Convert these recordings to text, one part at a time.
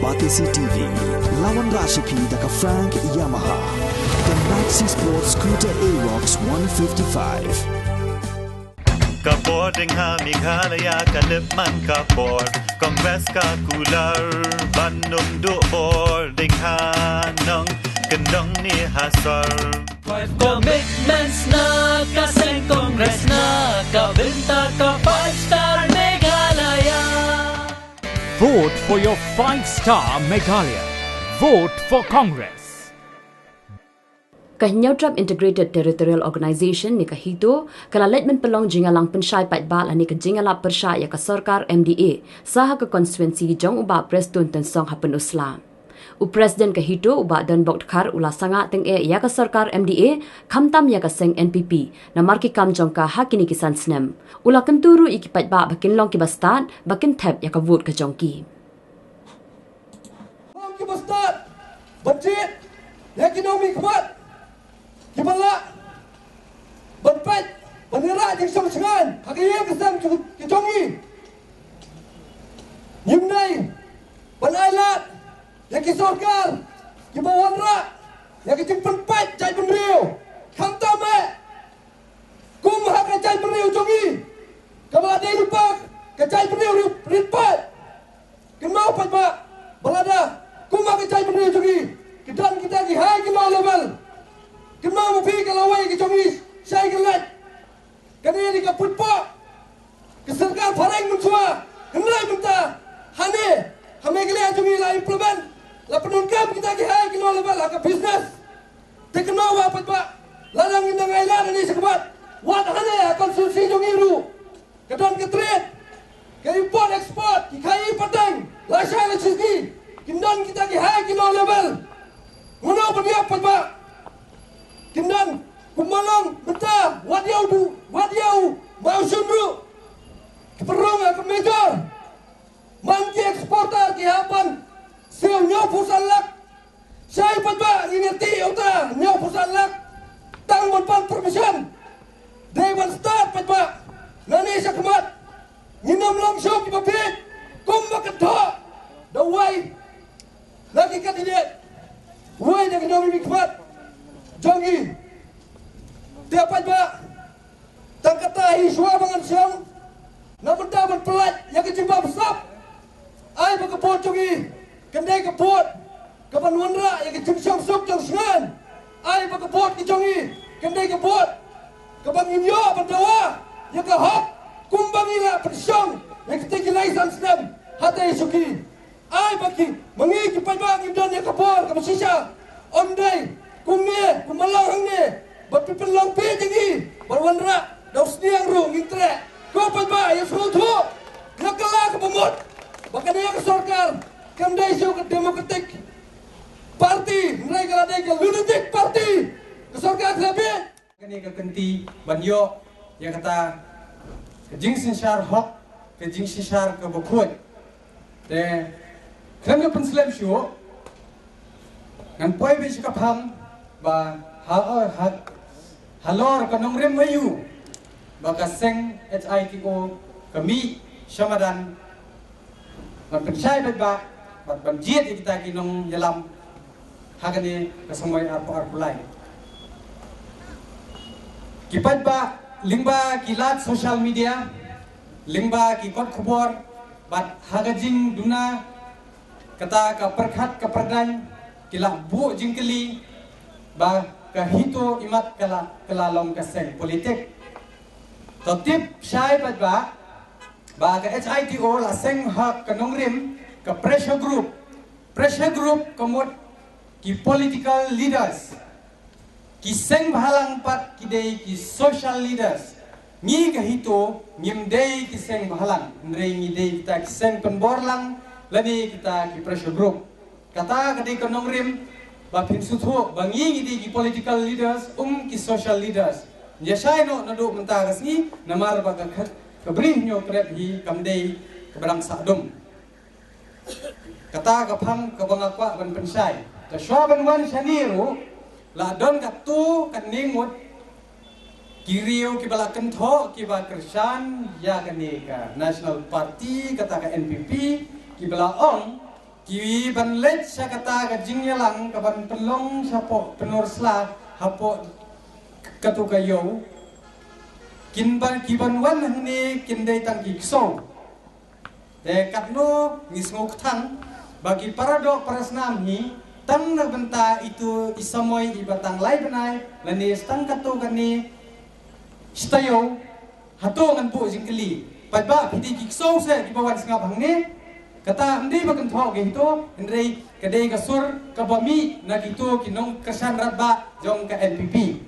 Batisi TV, lawan Rashipi daka Frank Yamaha, dan Maxi Sports Scooter Aerox 155. Kapor dengan Meghalaya Kaliman kapor Kongres kakular Bandung dukbor dengan nong kendong ni hasar Commitments na kaseng Kongres na kabinta ka 5-star Meghalaya. Vote for your 5-star Meghalaya. Vote for Congress. Kahinyau Trump Integrated Territorial Organization ni kahito kalaletmen pelong jingalang pensyai patbal ani ka jingala persya ya ka sarkar MDA saha ka konstituensi jong uba Preston tensong hapen usla. U Presiden kahito uba dan boktkar ula sanga teng ya ka sarkar MDA kamtam ya ka seng NPP na marki kam jong ka hakini kisan snem. Ula kenturu iki patba bakin long ki bastat bakin tap ya ka vote ka jongki. Long ki bastat budget ya ekonomi kuat Kibala Berpet Penera yang sama-sama Hakiyah kesam kecongi Nyimnai Penailat Yang kisorkar Kibawanra Yang kicimpenpet Cai penriu Kamtame Kumah cai penriu congi Kamadai lupak Kecai penriu rinpat Kemau patma Balada Kumah cai penriu congi Kedan kita hai kemau level Kemau mapi kalawai ke congi saya gelat kani di kaput po keserkar pareng mensua hendak minta hane hame gele congi la implement la penungkap kita ke hai kilo level la ke business tekno apa pak ladang indang ailan ni sekebat wat hane konsumsi congi ru kedon ke trade ke import export ki kai padang la sya la sisi kindon kita ke hai kilo level ngono dia pak Kindan, kumalong, benta, wadiau, mau sundru, keperong, kemejor, mangki eksporter, kihapan, siu nyau pusan lak, saya patba, ngerti, uta, nyau pusan lak, tang monpan permission, dewan start patba, nani sakamat, nyinam langsung di babit, kumba kedok, dawai, lagi kandidat, wai yang kena mikmat, Jongi Tiap aja Tangkatahi suara bangan siang Namun dapat pelat Yang kecimbang besar Ay berkeput jongi Kendai keput Kapan wanra Yang kecimbang sok jong sengan Ay berkeput ke jongi Kendai keput Kapan inyo berdawa Yang kehok Kumbang ila persyong Yang ketika laisan senam Hatai suki Ay bagi Mengi kipan bang Indon yang kepur Kapan sisa Ondai Kumye, kumalang ni, berpipilong tinggi, berwanra, daus niang ru, ngintre, kau pa yang suruh tu, nakala ke pemut, bahkan yang ke sorkar, kamdai siu ke demokratik parti, mereka ada ke lunatic parti, ke sorkar kelabit. Ini ke kenti banyo yang kata kejing sinsar hok, kejing sinsar ke bukut, deh, kerana penselam siu, ngan poi besok kapang. Ba halor kanong rem mayu baka seng HITO kami syamadan pensyai ba banjit kita kinong yalam hagani kasamay arpo lain kipat ba lingba kilat social media lingba kikot khobor bat hagajing duna kata ka perkhat ka perdan kila bu jingkeli ba kahito imat kalalong kaseng politik totip syai ba ka HITO la seng hak kanong rim ka pressure group kamot ki political leaders ki seng bahalang pat kidei ki social leaders ngi kahito ngimdei ki seng bahalang ndrei ngidei kita ki seng penborlang lani kita ki pressure group kata kadai kanong rim Bapin sutho bangi di political leaders ki social leaders yasai no nado mentagas ni namar baga kabri nyo krep hi kamdei kebarang sadum kata kapang kabangakwa ban pensai ta swaban wan shaniru la don katu kaningut kiriu kibala kentho kiba kersan ya kaneka national party kata ka NPP kibala ong ki ban let sa kata ka jingyalang ka ban pelong sa po penursla hapo katukayo kin ban ki ban wan hangni kin dai tang ki so te katno ngisngok thang bagi paradok parasnam hi tang nagbenta itu isamoy ibatang lai benai lani stang katu kani stayo hato ngan po jingkeli padba pidi ki so se ki bawan singap hangni kata ndi bakan thok ge to ndrei kadai ka sur ka bami na gitu kinong kasan ratba jong ka NPP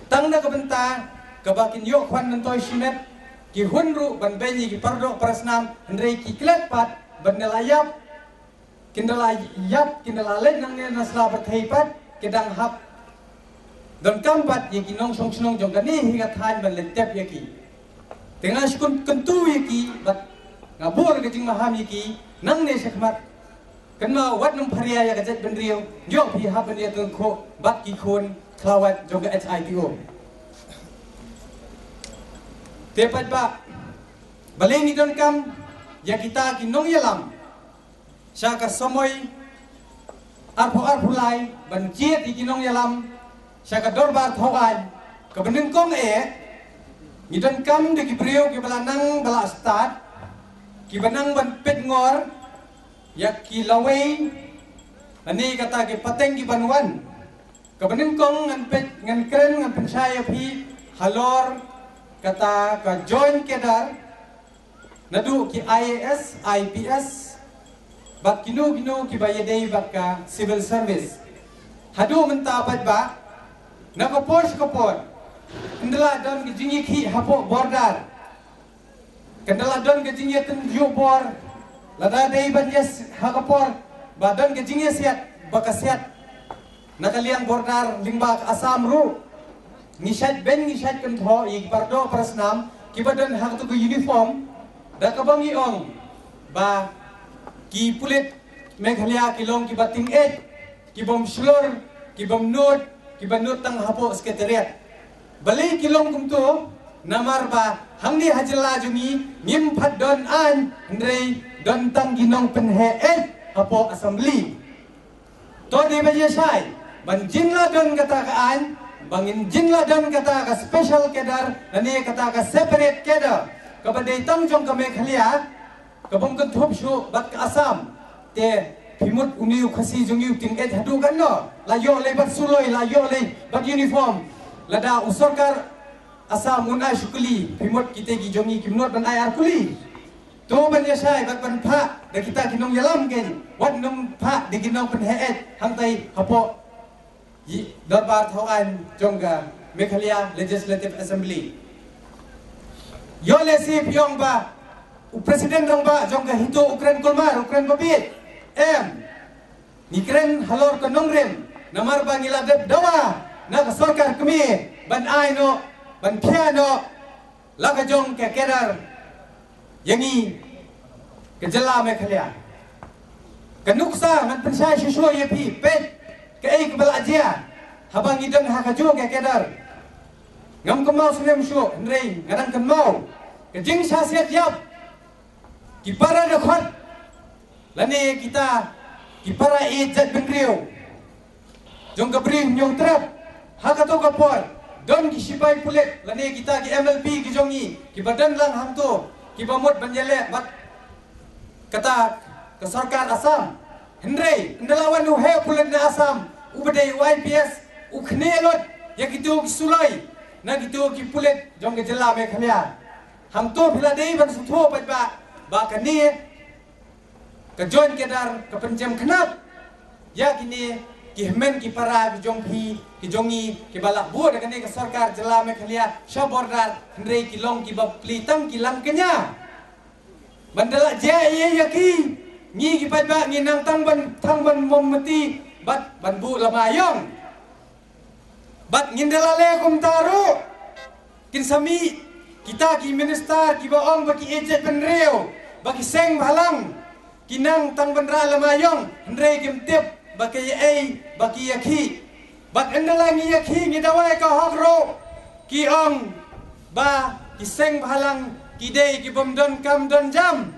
tang na kabenta ka bakin yo khwan nan toy sinet ki hunru ban benyi ki pardo prasnam ndrei ki klet pat ban nelayap kindala let nang ne nasla berthai pat kedang hap dan kampat ye kinong song snong jong kani higa than ban letep ye ki tengah skun kentu ye ki bat ngabur ke jing maham yiki nang ne sekmat kenma wat num pharia ya gajat benriu yo phi ha ben ya tung kho bat ki khon klawat joga HITO tepat ba baleng ni don kam ya kita ki nong yalam sya ka somoy arphu lai ban chiet ki nong yalam sya ka dorbar thogai ka bening kong ni don kam de ki priu ki balanang bala start ki banang ban pet ngor yak ki laway ani kata ki pateng ki banwan ka banin kong ngan pet ngan kren ngan pensaya phi halor kata ka join kedar nadu ki IAS IPS bat kinu ki bayadei bak ka civil service hadu menta pat ba nakapor indela don ki jingi ki hapo border kendala don ke jingye ten jubor lada dei ban yes hakapor badan ke jingye siat bakasiat nakaliang bordar lingba asam ru nishat kan tho ik pardo prasnam kibadan hak tu uniform da kabang iong ba ki pulit meghalya kilong ki bating ki bom slur ki bom nod ki banut tang hapo sekretariat bali kilong kumto namar ba hangni hajla jungi ngim phat don an ndrei don tang ginong penhe apo assembly to di baje sai ban jinla don kata ka an bangin jinla don kata ka special kedar nani kata ka separate kedar ka badai tang jong ka mekhalia ka bom kan thop shu bat ka asam te phimut uniu khasi jungi ting hadu kan no la yo le bat suloi la yo le bat uniform lada usorkar asam munai syukuli pimot kita gi jongi kimnot ban ayar kuli to ban yasai bat ban pha da kita kinong yalam gen wat num pha de kinong pen heet hangtai hapo yi darbar thawan jongga Meghalaya Legislative Assembly yo le sip yong ba presiden dong ba jongga hito ukren kulmar ukren babit nikren halor konongrem namar bangiladep dawa na sarkar kami ban ai no ban piano laga jong ke kedar yangi ke jala Meghalaya kanuksa ngan pensai shisho ye pi pet ke ke balajia habang idang hakajo ke kedar ngam kemau sunem shu ndrei ngadang kemau ke jing sasiat yap ki para dekhot lani kita ki para ejat bengriu jong kabri nyong trap hakato kapor don ki sipai pulet lani kita ki MLP ki jongi ki badan lang hamto ki bamut banjale bat kata ke sarkar Asam hendrei ndalawan nu he pulet na Asam ubadai YPS ukhnelot ya gitu ki sulai na gitu ki pulet jong ke jela Meghalaya hamto philadei ban sutho patba ba kani ke join kedar ke pencem kenap ya kini ki hemen ki para ki jong phi ki jongi ki balak bu de kani ke sarkar jela Meghalaya shabordar hendrei ki long ki bab plitang ki lang kenya bandala je ye yaki ngi ki patba ngi nang tang ban mom mati bat ban bu lamayong bat ngindala le kum taru kin sami kita ki minister ki baong baki ejet penreo baki seng balang kinang tang bandra lamayong hendrei kim tip baki ai baki yaki bat endala ngi yaki ngi dawai ka hokro ki ong ba ki seng balang ki dei ki bom don kam don jam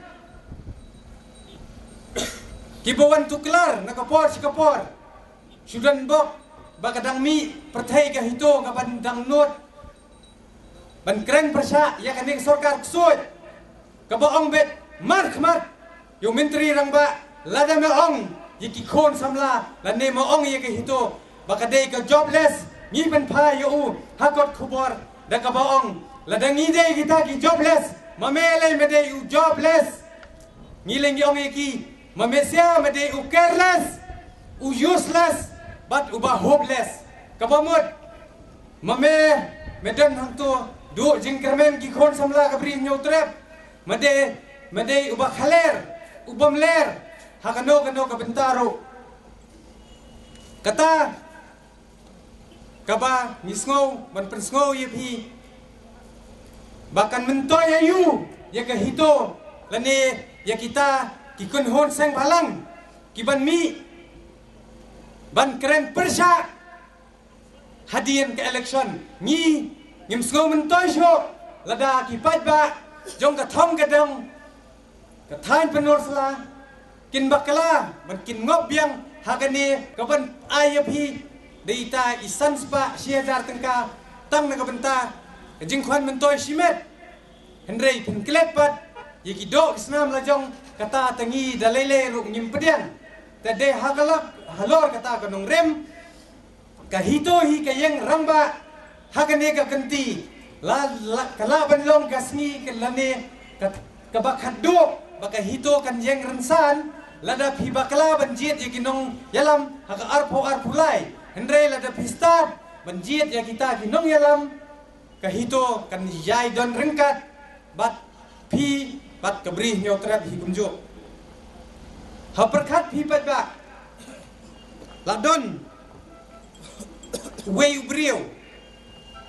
Kibawan tuklar nakapor sikapor. Sudan bok bakadang mi pertai ka hito ka bandang not. Ban kren persya ya kaning sorkar ksut. Ka baong bet mar khmat. Yo menteri rang ba lada me ong yiki khon samla lane mo ong ye ka hito bakadai ka jobless ngi ban pha yo hakot khubor da ka baong ladang ide kita ki jobless mamele me de u jobless ngiling ong yiki mamesia me de u careless u useless but uba hopeless kabamut mame medan hang tu du jingkermen ki khon samla ka bri nyo trap made uba khaler ubam ler hakano ka bentaro kata kaba misngo man pensngo yepi bahkan mentoy ayu ya ka hito lane ya kita kikun hon sang balang kiban mi ban keren persya hadian ke election ni ngim sngo mentoy sho lada kipat ba jong ka thong ka dong ka thain penor sala kin bakala ban kin ngop biang hakani kaban ayapi deita isan spa siajar tengka tang na kabenta jing khwan mentoy simet henrei pin klepat yiki do isnam lajong kata tangi dalele ru ngim pedian tade hagalak halor kata kanong rem kahito hi kayeng ramba hakane ka kanti la kala banlong kasni kalane kabakhat do baka hito kan yeng rensan lada phi bakala banjit yiki nong yalam haka arpulai henrei lada pista banjit ya kita kinong yalam kahito kan yai don rengkat bat phi bat kabri nyo trap hi kumjo haperkhat phi bat ba ladon wei ubriu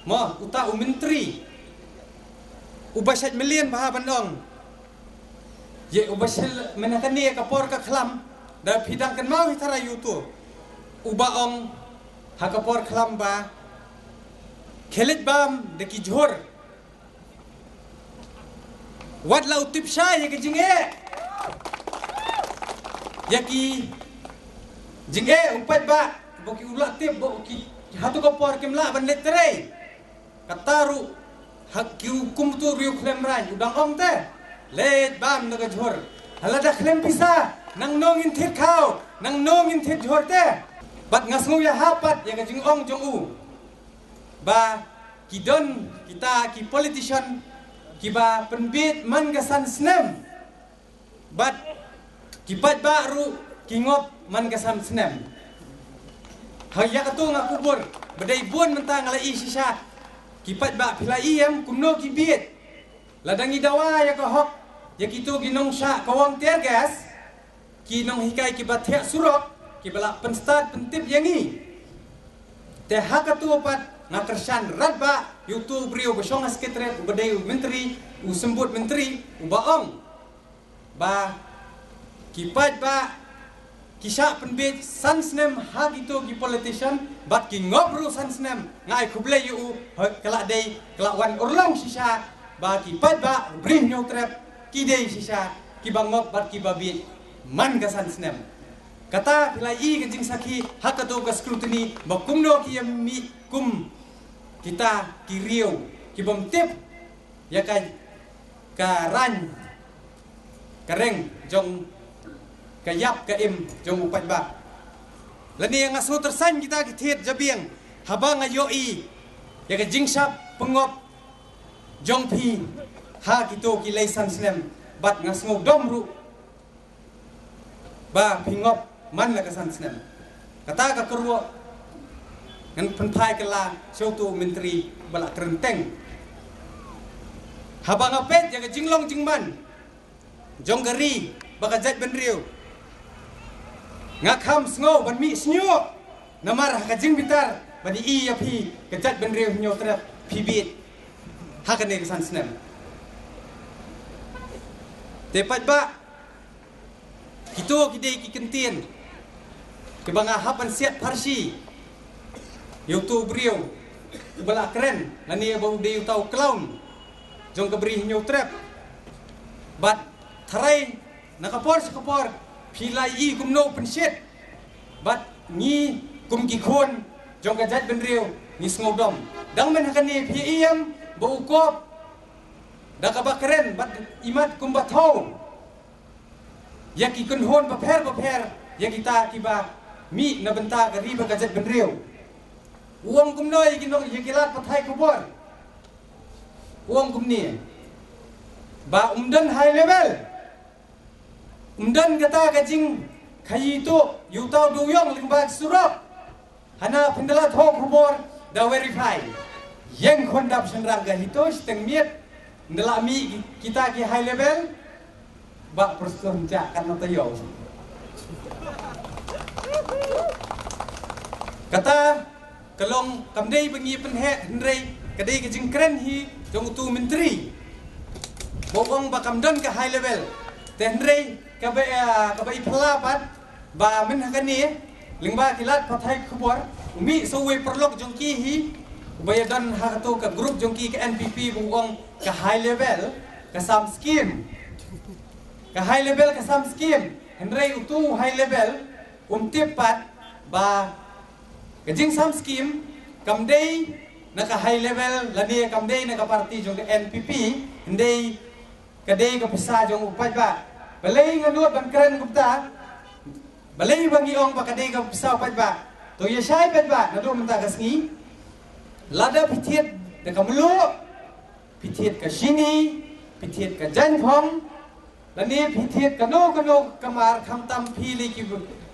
ma uta menteri ubasat million baha bandong ye ubasel menakani kapor ka khlam da phidang kan mau hitara yutu ubaong hakapor khlam ba khelit bam deki jhor wat lau tipsha ye ki jinge yaki jinge upat ba boki ulat tip boki hatu kapor kimla ban letre kataru hak hukum tu riu khlem rai udang ong te let bam naga jhor halada khlem pisa nang nongin thit khau nang nongin thit jhor te bat ngasngu ya hapat ya jing ong jong u ba kidon kita ki politician kiba penbit man gasan snem bat kipat baru kingop man gasan snem haya katu ngakubur bedai bun mentang ala isisa kipat ba pilai yam kumno kibit ladangi dawa ya kahok ya kitu ginong sya kawang tiar gas kinong hikai kibat tiak surok kibala penstat pentip yangi te hakatu opat ngakersan radba YouTube brio besong asketre bedai menteri usembut menteri ubaong ba kipat ba kisah penbit sansnem hak itu ki politician bat ki ngobru sansnem ngai kuble yu kelak dei kelak wan urlong sisa ba kipat ba bring nyo trap ki dei sisa ki bangok bat ki babit man ga sansnem kata pilai kencing saki hak itu ke scrutiny ba kumno ki mi kum kita kiriu ki bom tip ya kan karan kareng jong kayap kaim jong upat ba lani yang asu tersan kita kithit jabiang habang ayoi ya ka jingsap pengop jong phi ha kito ki laisan snem bat ngasngok domru ba pingop man la kasan snem kata ka kerwo ngan penpai kala syautu menteri balak kerenteng habang apet ya ka jinglong jingman jong gari baka jat benriu ngakam sngo ban mi snyo namar hakajing bitar badi i api kejat benriu nyo trap pibit hakane kesan snem tepat ba kito kidei ki kentien kebanga hapan siat parsi youtube brio bala keren lani bau deu tau clown jong kabri nyo trap bat tharai nakapor pilai kumno pensyet bat ni kum kikon jong kajat benriu ni sngodom dang men hakani piem bukop dak kabakren bat imat kum bathau ya kikun hon baper ya kita kiba mi na benta ka riba kajat benriu uang kum noi kinong yekilat pathai kubor uang kum ni ba umdan high level umdan kata kajing kayi itu yutau duyong limbag surok hana pendalat ho kubor da verify yang kondap senrang gahito seteng miet ndelami kita ki high level ba personja kan tayo kata kalong kamdei bengi penhe hendrei kadai kajing keren hi jong tu menteri bokong bakamdon ke high level tenrei kabai pelapat ba men hakani lingba kilat pathai khubor umi sowei perlok jongki hi bayadan hakato ka grup jongki ke NPP bokong ke high level ke sam scheme henrei utu high level tepat ba kajing sam scheme kamdei naka high level lani kamdei naka parti jong NPP hendei kadai ka pisa jong upat ba balai nganut bangkran gupta balai bangi ong ba kadai ka pisa upat ba to ya sai pet ba nadu menta kasngi lada pithiet de kamlu pithiet ka shini pithiet ka janphom lani pithiet ka no kamar khamtam phili ki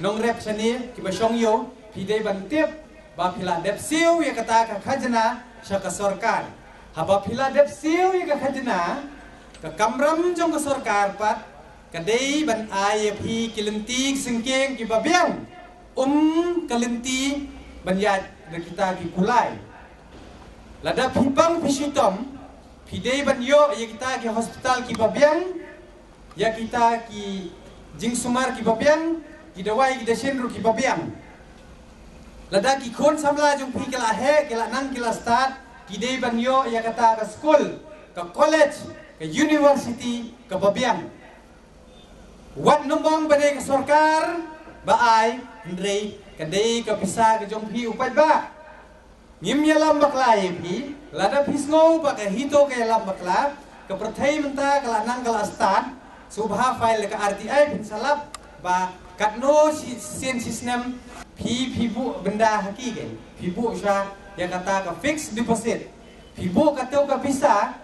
nong rep chani ki ba shongyo pidai bantep ba phila dep siu ya kata ka khajna syaka sarkar haba phila dep siu ya ka khajna ka kamram jong ka sarkar pat kadai ban IFP kilentik sengkeng ki babiang kalenti banyat da kita ki kulai lada pipang pisitom pidai ban yo ya kita ki hospital ki babiang ya kita ki jing sumar ki babiang ki dawai ki desenru ki babiang lada ki kon samla jong pi kala he kala nang kala start ki dei ban yo ya kata ka school ka college ka university ka babiang wat nombong badai ka sarkar baai hendrei kadai ka pisa ka jong pi upat ba ngim ya lam bakla pi lada pisngau ba ka hito ka lam bakla ka prathai menta kala nang kala start subha file ka RTI bin salap ba katno sen system bu benda hakiki bu sya yang kata ka fixed deposit bu katau ka pisa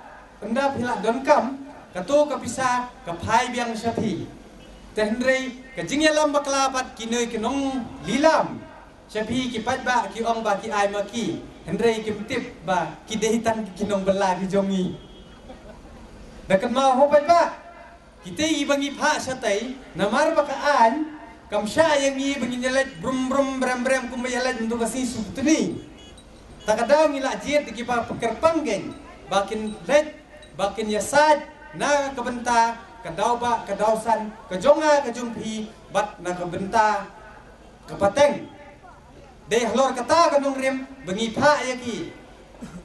benda pila donkam katau ka pisa ka phai biang syapi tenrei ka jingya lam baklapat kinoi kinong lilam syapi ki patba ki ong ba ki ai maki hendrei ki tip ba ki dehitan ki kinong bela ki jongi dakat mau ho patba kita ibangi pha satai namar bakaan kamsya yang ni benginyalet brum bram kumbayalet untuk kasih subtuni takadaw ngila jet kipa pekerpanggen bakin let bakin yasad na kabenta kadaw ba kadawsan kajonga kajumpi bat na kabenta kapateng de halor kata kanong rem bengi pha yaki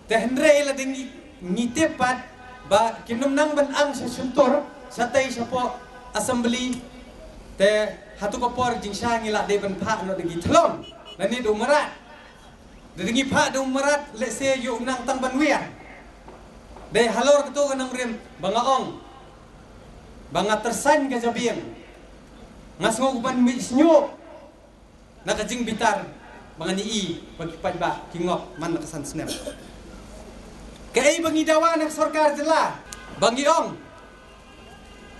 tehnre la dingi ngitepat ba kinum nang ban ang sa suntor satay sa po assembly te hatu kopor jing sya ngila de ban pha no degi thlom nani do marat degi pha do marat le se yu nang tang ban wian de halor ketu kanang rem bangaong banga tersan ka jabiang ngasngog ban mi snyo nakajing bitar banga ni pagipad ba kingok man nakasan snap kay bangi dawa nak sarkar jela bangiong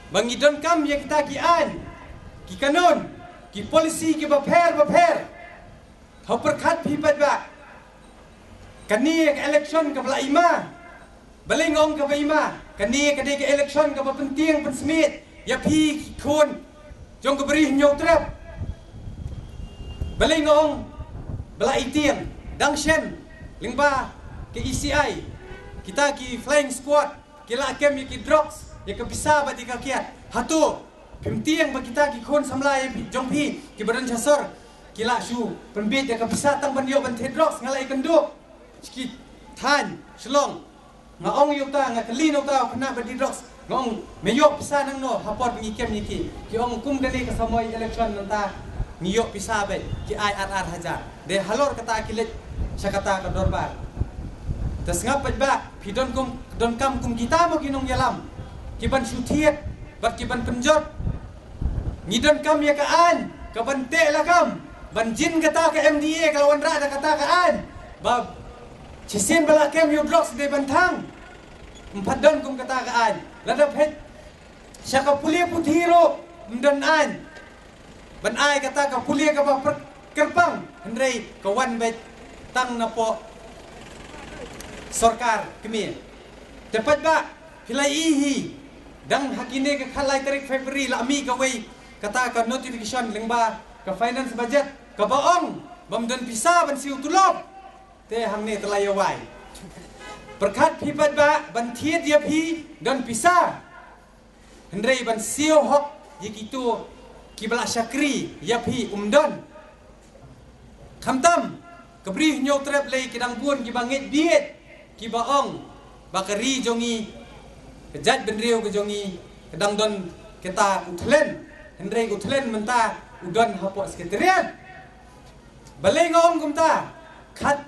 bangi don kam ya kita kian ki kanon ki polisi ki baper hau perkhat phipad ba kani election ka bla ima balingong ka ba ima kani kadai ka election ka ba penting pensmit ya phi khon jong ka beri nyau trap balingong bla itiang dangshen lingba ke ECI kita ki flying squad kila kem ki drugs ya ka bisa ba di ka kiat hatu pimtiang ba kita ki khon samlai jong phi ki badan chasor kila shu penbit ya ka bisa tang ban yo ban the drugs ngalai kenduk ki than shlong ngaong yo ta ngakli no ta kena ba di drugs ngong meyok pisa nang no hapot ngikem niki ki ong kum dali ka samoy election nanta ngiyok pisa be ki IRR haja de halor kata kilit sa kata ka dorbar tas ngapat ba pidon kum don kam kum kita mo ginong yalam kiban syutiet bat kiban penjot ngidon kam ya kaan kabante la kam banjin kata ka MDA kalawan ra da kata kaan ba cisin bala kem yu drugs de bantang empat don kum kata kaan ladap het syaka pulia puthiro mdanan ban ai kata ka pulia ka ba kerpang hendrai kawan bet tang na po sarkar kemi tepat ba hilai ihi dang hakine ka khalai tarik February la ami ka wei kata ka notification lengba ka finance budget ka baong bamdan pisa ban siu tulop te hamne telayawai perkat pipat ba ban thiet dia phi dan pisa hendrai ban siu hok yikitu kibala syakri ya phi umdon khamtam kabri nyok trap lei kidang buon kibangit diet kibaong bakari jongi kejat benriu ke jongi kedang don kita utlen hendrai utlen menta udon hapok sekretariat balai ngom kumta khat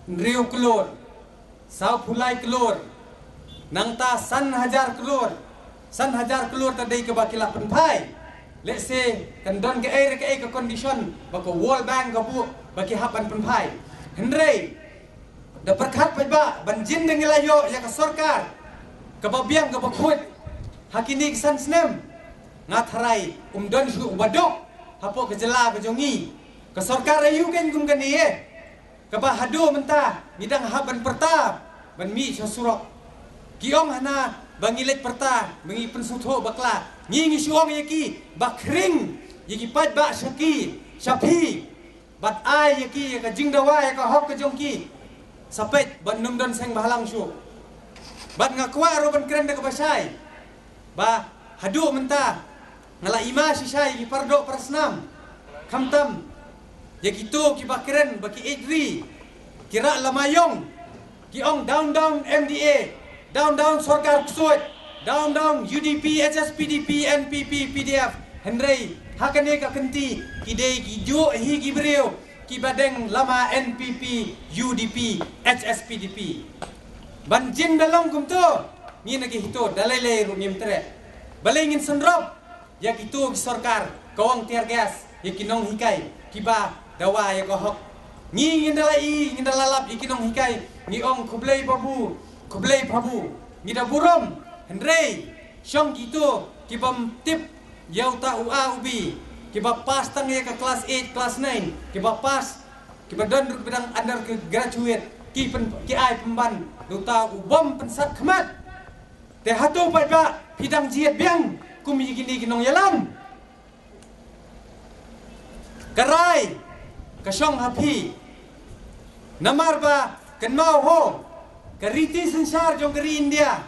riu kelur Sau pulai kelur nang ta san hajar kelur tadai ke bakila penpai let's say kan don ke air ke condition bako World Bank ka bu baki hapan penpai hendrai da perkat ba banjin dengilayo ya ka sarkar ka babiang ka bakut hakini san snem ngatharai don su wadok hapo ke jela ke jongi ka sarkar ayu ken kum kan ye kaba hadu menta midang haban perta ban mi surok kiong hana bangilet perta bangi pensutho bakla ngingi suong yaki bakring yaki pat ba syaki syapi bat ai yaki ka jingdawa ya ka hok ke jongki sapet ban num don seng bahalang su bat ngakwa ro ban kren de ka basai ba hadu menta ngala ima sisai ki pardo prasnam khamtam yaki tu ki bakren baki idri kira lamayong ki ong down MDA down sarkar kusut down UDP HSPDP NPP PDF hendrai hakane ka kenti kidei ki jo hi ki breu ki badeng lama NPP UDP HSPDP banjin dalong kumto ni nagi hito dalai ru nim tre balengin senrop ya kitu ki sarkar kawang tiar gas yakinong hikai kiba dawa ya kohok ngi ngindalalap ikinong hikai ngi ong kublai pabu ngida burom hendrei syong gitu kibam tip yau ta ua ubi kiba pas tang ya ke kelas 8 kelas 9 kiba pas kiba don bedang under ke graduate ki ai pemban duta ubom pensat khamat te hatu ba pidang jiet biang kumi gini kinong yalam karai kasyong hapi namar ba kan mau ho kariti sensar jong kari India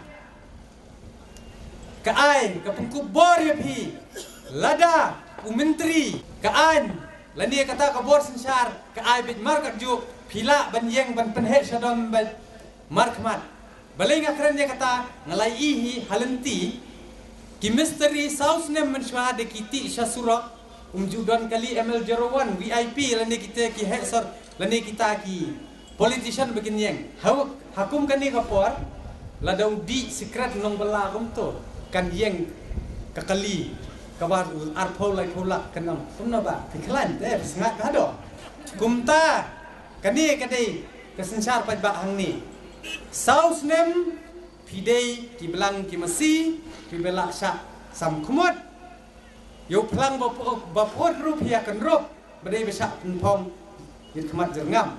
kaai kapungkup bor ya pi lada umentri kaan lani kata kabor sensar kaai bit markat ju pila banjeng ban penhet sadom ban markmat balai ngakran dia kata ngalai ihi halenti ki misteri saus nem menshwa de kiti syasura umjudan kali ML01 VIP lani kita ki hexor lani kita ki politician begini yang hakum kan ni kapor ladau di secret nong bela kum tu kan yang kakali kabar arpol lai pulak kenam kumna ba piklan te sangat kado kumta kan ni kadai kesensar pat ba hang ni saus nem pidei ki belang ki masi ki belak syak sam kumut yo plang bapot rupiah kan rup badai besak pom yit khamat jerngam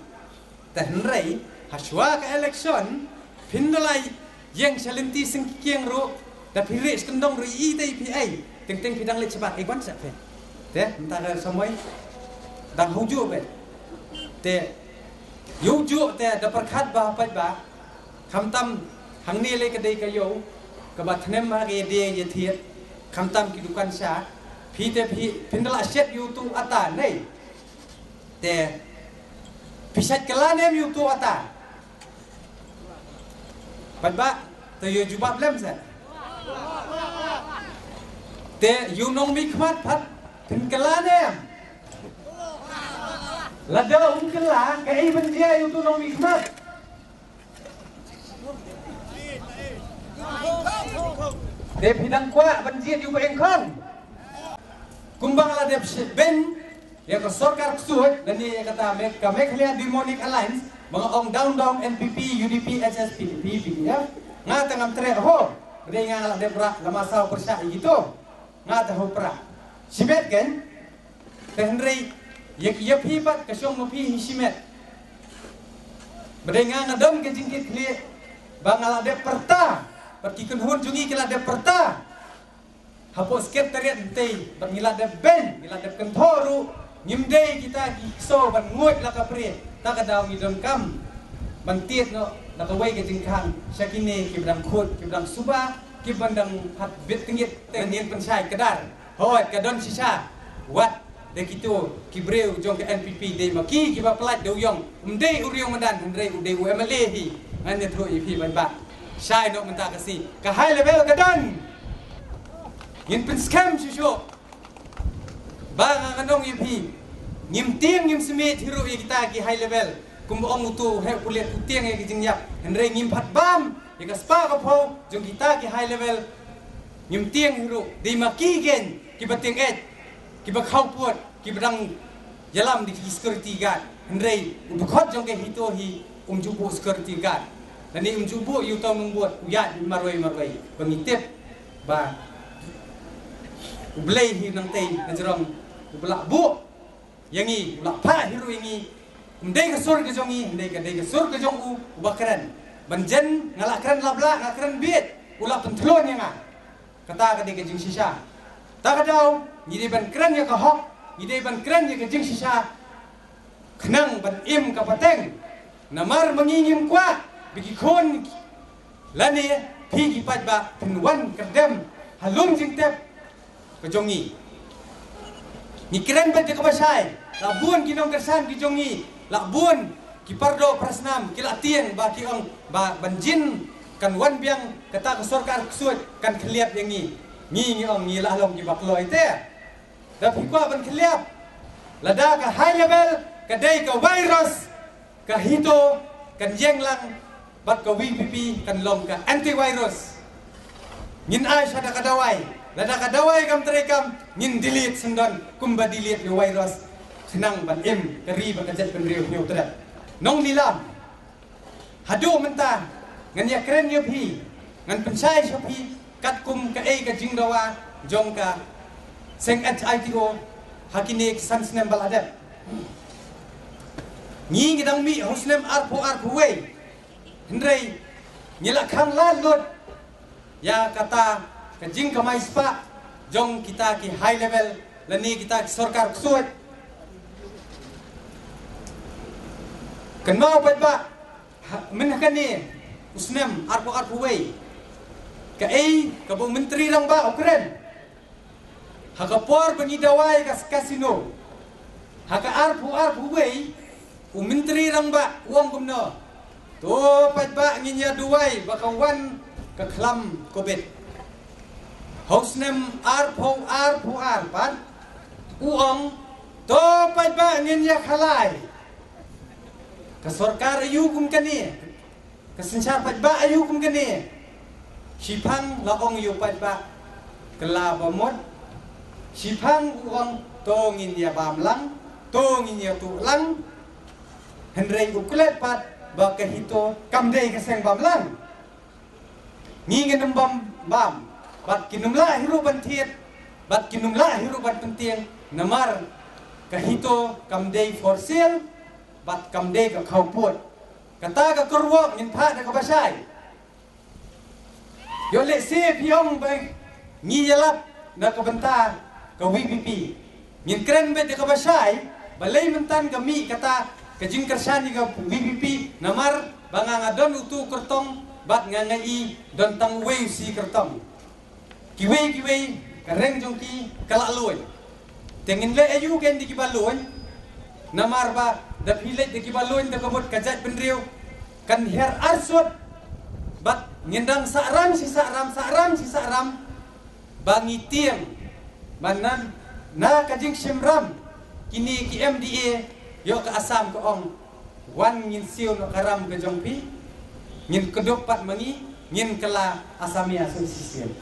tenrei haswa ka election pindalai yang salenti sengkieng ro da pilih kendong ri i teng pidang le cepat ikwan sa fe te mentara samoi dang huju be te yuju te da perkhat ba pat ba khamtam hangni le kadai kayo ka ba thnem ma ge de ye thiet khamtam ki dukan sa phi pindala set yu tu ata nei te pisat kelanem yu tu ata pat ba te yo jubab lem sa te yunong mikmat pat kenkelanem lada kela kai benjia yu tunong mikmat te bidang kwa benjia yu engkon kumbang la dep ben ya ko sorkar ksuot dan ni kata mereka Mekhlea Demonic Alliance mga ong down NPP UDP SSP PDF nga tangam tre ho re nga la dep ra lamasaw persya gitu nga ta ho pra sibet kan tenrei yep hibat kasyong mo pi hisimet bade nga ngadom ke jingkit kli bangala dep perta pertikun hun jungi kila dep perta hapo sekretariat ntei bangila dep ben ngila dep kentoru nyimdei kita so ban nguat la kapri ta kadaw ngidom kam ban tiet no nakawai ke jingkang syakine kibdang khut kibdang suba kibandang hat bit tingit tenien pensai kedar hoat kadon sisa wat de kitu kibreu jong ke NPP de maki kiba plat de uyong mdei uriong mandan hendrei de UMLA hi ngane tro ipi ban ba sai no menta kasi ka high level kadon yin pen scam sisyo bang kanong ipi ngim tiang ngim semit hiru kita ki high level kum ong utu he kuliah utiang e kijing yap hendrei ngim phat bam ye ka spa ka pho jong kita ki high level ngim tiang hiru de maki gen ki bating et ki bakhau puat ki badang jalam di security guard hendrei udukot jong ke hito hi jubu security guard dan ni jubu yu tau membuat uyat marwai pengitip ba ublei hi nang tei najrong ubla bu yangi ulak pa hiru yangi mdei ka sur ke jongi mdei ka sur ke jong u ubakran banjen ngalakran labla ngakran bit ulak pentlon yanga kata ka de ke jing sisa ta ka daw ni ban kran ya ka hok ni ban kran ya ke jing sisa khnang ban im ka pateng namar mangingim kwa bigi khon lani phi ki pat ba penwan kerdem halum jing tep ke jongi ni keren ban ka basai labun kinong kersan ki jongi labun ki pardo prasnam ki latiang ba ki ong ba banjin kan wan biang kata ke sorkar ksut kan khliap yang ni ong ni la long ki baklo ite da phikwa ban khliap lada ka high level ka dei ka virus ka hito kan jenglang bat ka VPP kan long ka antivirus ngin ai sada kadawai lada kadawai kam terekam ngin delete sendon kumba delete yo virus senang ban im keri ban kajat ban riu hiu terat nong nilam hadu mentah ngan ya keren yo phi ngan pensai so phi kat kum ka ei ka jingdawa jong ka seng HITO hakine kisan snem baladep ngi ngidang mi hosnem arpo wei hendrei nyela khang la lut ya kata ka jing ka mai spa jong kita ki high level lani kita ki sarkar ksuat kan mau pat ba men hakane usnem arpo wei ka ei ka bu menteri rang ba okren hakapor bangidawai kas kasino haka arpu wei menteri rang ba uang gumno to pat ba nginya duai bakawan ka khlam kobet hosnem arpu pat uang to pat ba nginya khalai ka sarkar ayu kum kani ka senchar pat ba ayu kum kani sipang laong yu pat ba kala bamot sipang uang tongin ya bamlang tongin ya tulang hendrei ukulet pat baka hito kamdei kaseng bamlang ngingen bam bat kinumla hiru bantiet bat kinumla hiru bat penting namar kahito kamdei for sale bat kamdei ka kauput kata ka kurwo ngin pha da ka basai yo le se piong ba ngiyalap na ka benta ka VPP ngin kren be ka basai balai mentan kami kata kajing kersani ka VPP namar bangangadon utu kertong bat ngangai don tang wei si kertong kiwei kareng jongki kalaluan tengin le ayu gen di kibaluan namar ba da pilet di kibaluan da kabot kajat penriu kan her arsut bat ngendang sakram si sakram bangi tiang manan na kajing simram kini ki MDA yo ke asam ke ong wan ngin siu no karam ke jongpi ngin kedop pat mangi ngin kala asamia sisiem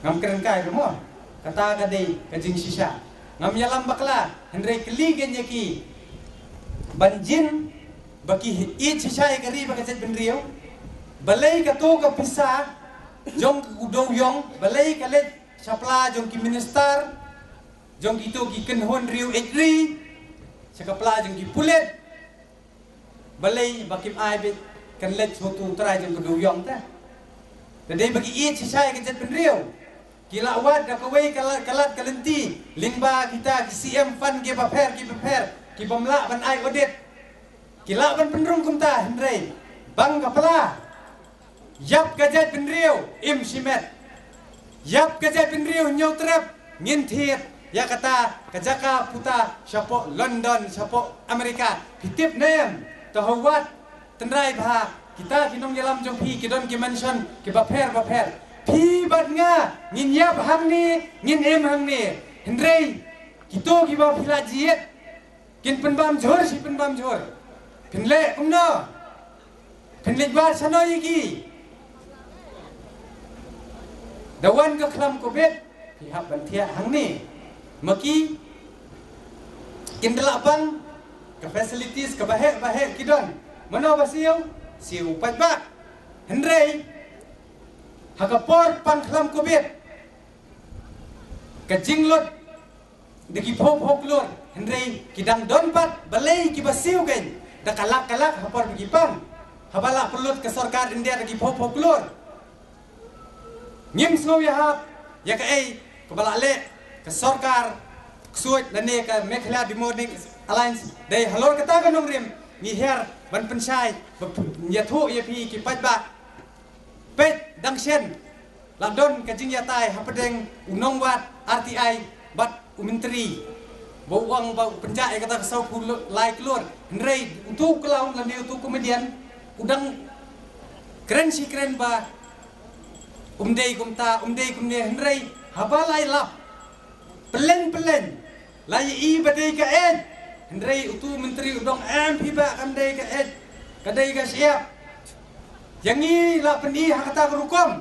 ngam keren kai mo kata kadai kajing sisa ngam yalam bakla hendrai keli genyaki banjin baki it sisa kari bakajet benriu balai ka to ka pisa jong udong yong balai ka let sapla jong ki minister jong itu ki kenhon riu ejri sakapla jong ki pulet balai bakim ai bit kan let sotu trai jong udong yong ta tadai bagi it sisa ka jet benriu kila awat da kawai kalat kalenti lingba kita ki CM fan ki paper ki pemla ban ai audit kila ban penrung kumta hendrai bang kapala yap gajet benriu im simet yap gajet benriu nyotrep ngintiet ya kata kajaka puta siapa London siapa Amerika pitip nem tahawat tenrai bha kita kinong jalam jong pi kidon ki mention ki baper pi bat nga ngin yap hang ni ngin em hang ni hendrei kito ki ba phila jiet kin penbam jor si penbam jor penle umno penle ba sano yiki dawan ke kelam COVID pihak bantia hang ni maki kin delapang ke facilities ke bahek kidon mana basiu siu pat ba hendrei hakapor pang kelam COVID ke jinglot deki phok lor hendrei kidang don pat balai ki basiu kan da kalak hapor begipang habala pelut ke sarkar India deki phok lor ngim snow ya hap ya ka ai ke balale ke sarkar suit lane ke Mekhla Democratic Alliance dai halor kata ka nong rim ngi her ban pensai ya thu ya pi ki pat ba pet dangshen ladon ke jing ya tai hapadeng unong wat RTI bat umenteri bawang bau penjak ya kata sau pu lai keluar hendrei untuk kelaun lane untuk komedian udang keren si keren ba umdei kumta hendrei habalai lap pelen lai i badai ka ed hendrei utu menteri udong MP ba kamdai ka ed kadai ka siap yang i la pendi hakata kerukom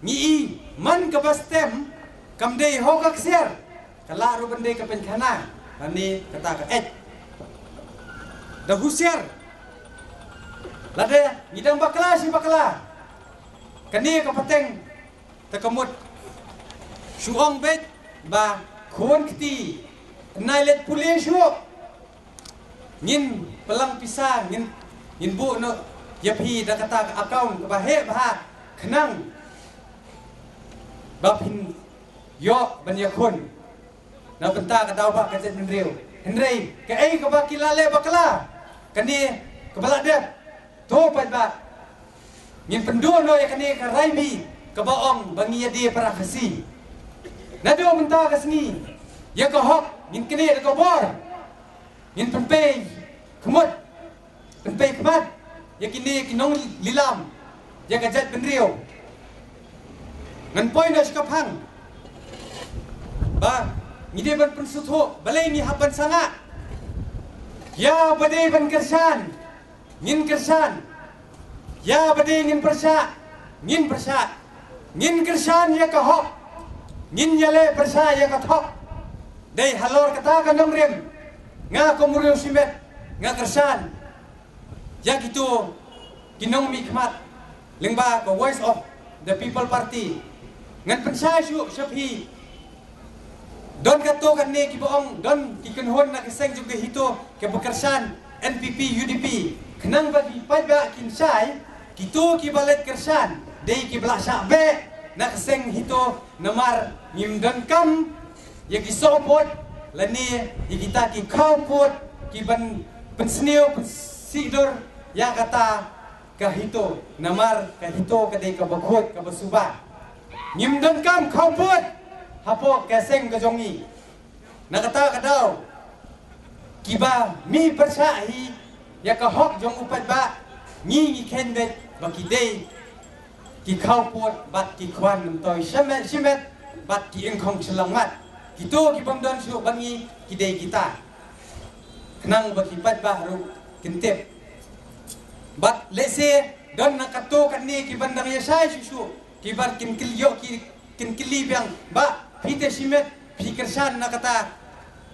ngi i man ka bastem kamdai hokak siar kala ru bandai ka penkhana ani kata ka ed dah husiar lade ngidang bakla kani kapateng takamut suong bet ba khon kti nailet pulis hu ngin pelang pisang ngin bu no yapi da kata account ba he ba khnang ba pin yo ban yakun na benta ka daw ba ka jet menriu hendrei ka ai ka ba kilale bakla kani ka bala de to pat ba ngin penduan lo ya kani ka raibi ka baong bangi ya dia para khasi nado menta ka sni ya ka hok ngin kini ka bor ngin penpei kemut penpei kemat ya kini kinong lilam ya ka jet benriu ngan poin no skapang ba ngide ban pensutho balai ni haban sanga ya badai ban kersan ngin kersan ya badai ngin persa ngin kersan ya ka hok ngin yale persa ya ka thok dei halor kata ka nong rem nga komuriu simet nga kersan ya gitu kinong mikmat lingba ka voice of the people party ngan persa syu sapi don kato kan ne ki boong don ki kenhon na keseng juga hito ke bekersan NPP UDP kenang bagi pada kinsai kito ki balet kersan dei ki belasa be na keseng hito namar ngimdan kam ya ki sopot lani ya kita ki kaupot ki ban pensneu sidur ya kata ka hito namar ka hito ka dei ka bakhot ka basuba ngimdan kam kaupot hapo keseng ka jongi na kata kadaw kiba mi persahi ya ka hok jong upat ba ngi ken bet bakidei ki khau pot bat ki khwan mentoi shimet bat ki engkong selamat gitu ki pamdan su bangi ki dei kita kenang baki bat baru kintip bat lese don nakato kan ni ki bandang ya sai susu ki bar kin kilyo ki kin kili biang ba pite shimet pikirsan nakata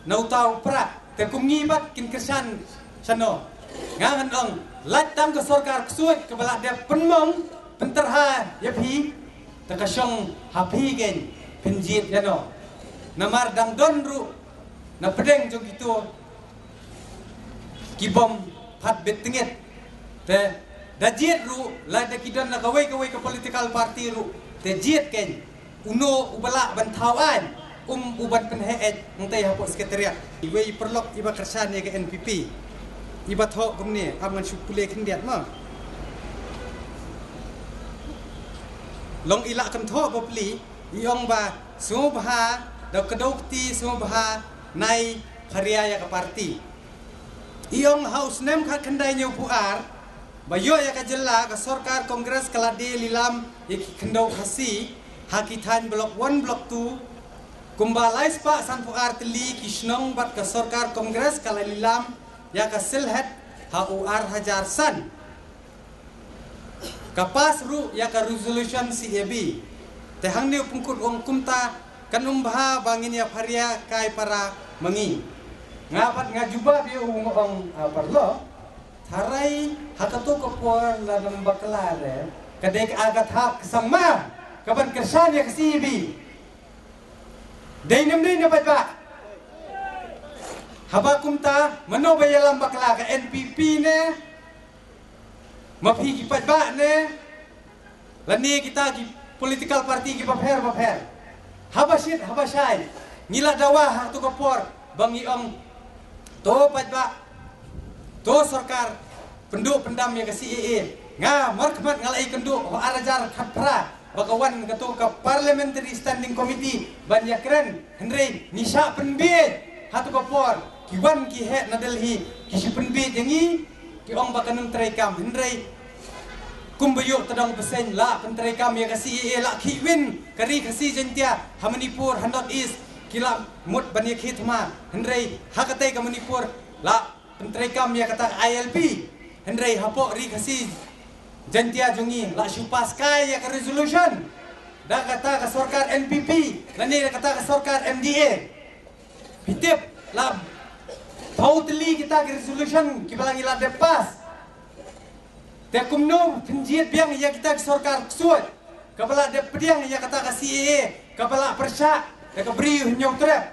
nautau pra te kumngi bat kin kersan sano ngangan ong lat tam ke sarkar ksuat ke balak dia penmong penterha ya pi te kasyong hapi gen penjit yano namar dang don ru na pedeng jong gitu kibom pat betengit te dajiet ru la de kidan na kawai ke political party ru te jiet ken uno ubala bantawan uban penheet ngai hapok sekretariat iwe perlok iba kersan ke NPP iba thok gumne aman supule khendiat ma long ila kan thok bopli iong ba subha da kedokti subha nai karya ya ke parti iong house nem khat khandai nyu puar bayo ya ka jella ka sarkar kongres kalade lilam ik khendau khasi hakitan blok 1 blok 2 kumbalai spa san puar teli kisnong bat ka sarkar kongres kalalilam ya ka silhet HUR hajar san kapas ru ya ka resolution CAB tehang ni pungkut ong kumta kanum baha bangin ya paria kai para mengi ngapat ngajuba dia ong parlo tharai hakato kopor la nambaklar kadek agat hak sama kaban kersan ya ka CAB dai nem dai dapat ba haba kumta mano bayalam bakla ka NPP ne mapi kipat ba ne lani kita ki political party ki paper haba syai ngila dawa hak tu kopor bangi ong to pat ba to sarkar penduk pendam ya ka CAA nga markmat ngalai kenduk arajar khapra bakawan ketua ke Parliamentary Standing Committee banyakren Henry nisha penbid hatu kapor kiwan ki het na Delhi ki penbid yangi ki ong bakanung traikam Henry kumbayuk tadang pesen la pentraikam ya kasi la kiwin kari kasi jentia Hamanipur Handot East kila mut banyak hitma Henry hakatai ke Manipur la pentraikam ya kata ILP Henry hapok ri kasi jantia jungi la syupas kai ya ke resolution da kata ke sarkar NPP lani kata ke sarkar MDA pitip la pautli kita ke resolution kibalangi la depas te kumno penjit biang ya kita ke sarkar ksuat kepala de pediang ya kata ke CAA kepala persya da ke beri nyong trap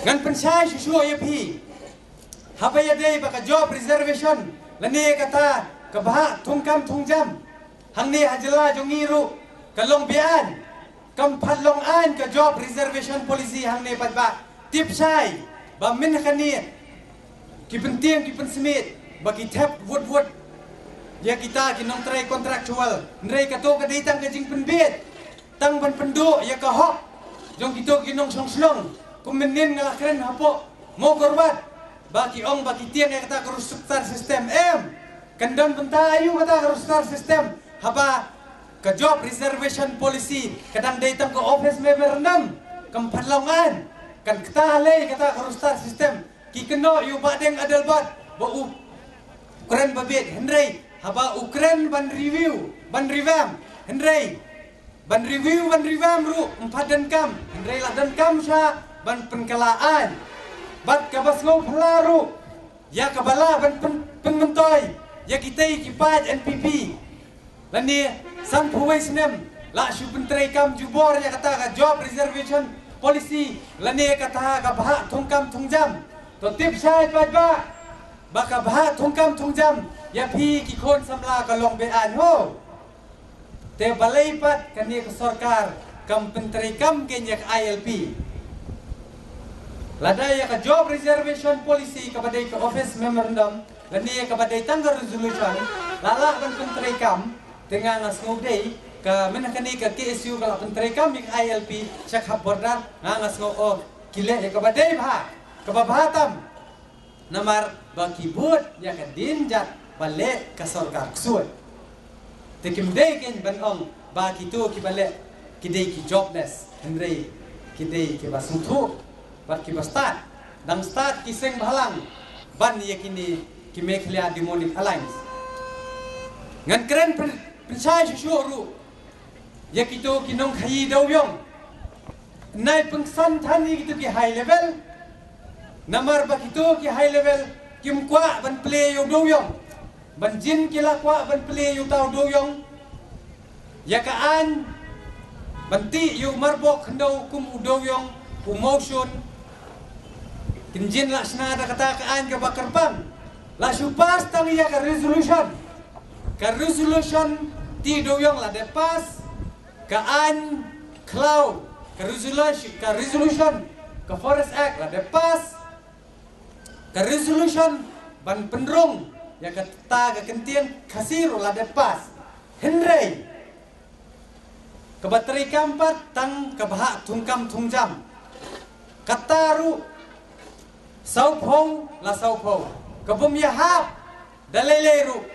ngan pensai susu ya pi haba ya dei baka job reservation lani kata kabah tungkam tungjam hangni hajela jongiru kalong bian kampat long an ka job reservation policy hangni patba tipsai ba min khani ki penting ki pensmit bagi tap wood ya kita ki nong try contractual ndrei ka to ka ditang ka jing penbit tang ban penduk ya ka hok jong kita ki nong songslong kumenin ngalakren hapo mo korbat bagi ong bagi tiang yang kata kerusutan sistem kendon bentayu kata kerusutan sistem haba ke job reservation policy kadang datang ke office memorandum kempalongan kan ketale kata kerusutan sistem ki keno yu badeng adalbat bau Ukraine babit Henry haba Ukraine ban review ban revamp Henry ban review ban revamp ru empadan kam Henry lah dan kam sya ban penkelaan bat kabas ngau pelaru ya kabala ban penmentoy ya kita kipat NPP lani san puwai sinem la shu pentrai kam jubor ya kata ka job reservation policy lani kata ka bah thongkam thongjam to tip sai pat ba baka bah thongkam thongjam ya phi ki khon samla ka long be an ho te balai pat kani ka sarkar kam pentrai kam ke nya ILP ladai ka job reservation policy kepada ke office memorandum lani kepada tanggal resolution lala ban pentrai kam dengan ngasngau dei ke menakani ke KSU kalau pentrai kam ke ILP syak hab bordar ngasngau oh kile kepada bah kebabahatam namar baki bud ya ke dinjat balik ke sarkar ksuat tekim day ken ban ong ba kito ki bale ki day ki jobless henry ki day ki basuthu ba ki start dang start ki seng bhalang ban yakini ki mekhlia demonic alliance ngan kren pensai shuru yakito ki nong khai dau yong nai pengsan thani gitu ki high level namar ba kito ki high level kim kwa ban play yo do yong ban jin kila kwa ban play yo tau do yong yakaan ban ti yo marbok khndo kum do yong emotion kin jin la sna da kata kaan ka bakar bang la supas tang ya ka resolution ti do yong la de pas kaan cloud ka resolution ka forest act la de pas ka resolution ban pendrong ya kata ka kentian kasir la de pas henry ka bateri kampat tang ka bahak tungkam tungjam kataru saupong la saupong ka bumya hap daleleru